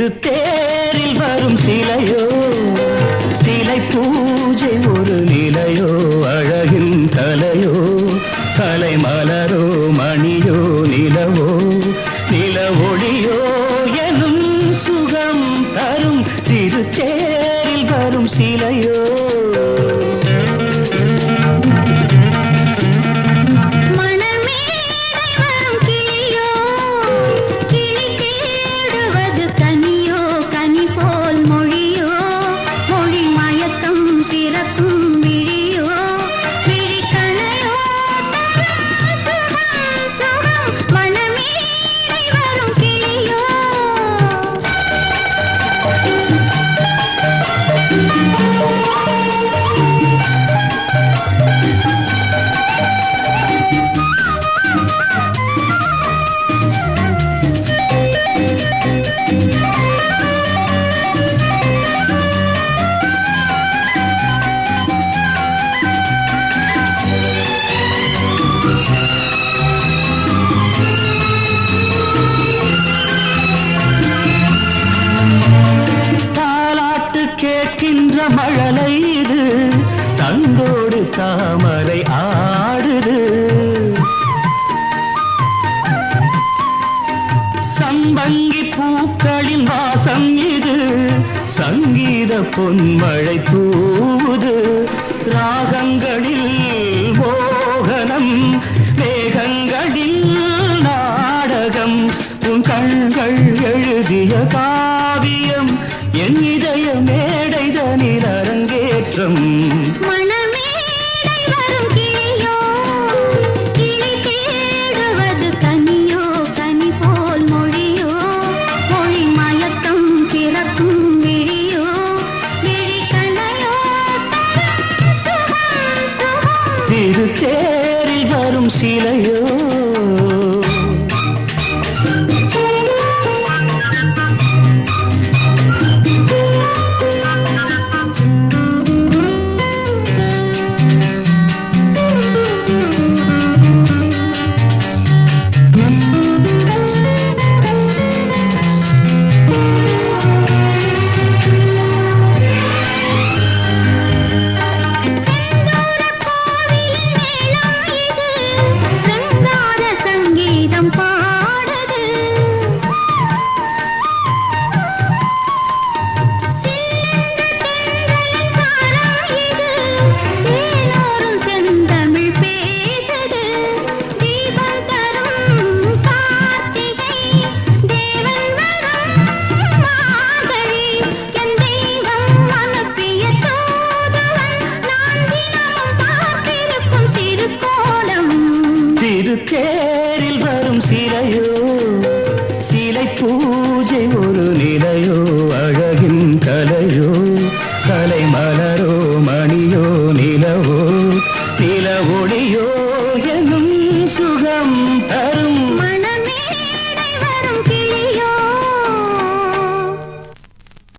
திருத்தேரில் வரும் சிலையோ சிலை பூஜை ஒரு நிலையோ அழகின் கலையோ கலை மலரோ மணியோ நிலவோ நில ஒளியோ எனும் சுகம் தரும் திருத்தேரில் வரும் சிலையோ கேட்கின்ற மழலை இது தந்தோடு தாமரை ஆடுது சம்பங்கி பூக்களின் வாசம் இது சங்கீத பொன்மழை தூவுது ராகங்களில் மோகனம் மேகங்களில் நாடகம் உன் கண்கள் எழுதிய காவியம் என் இதய மேடைதனில் அரங்கேற்றம்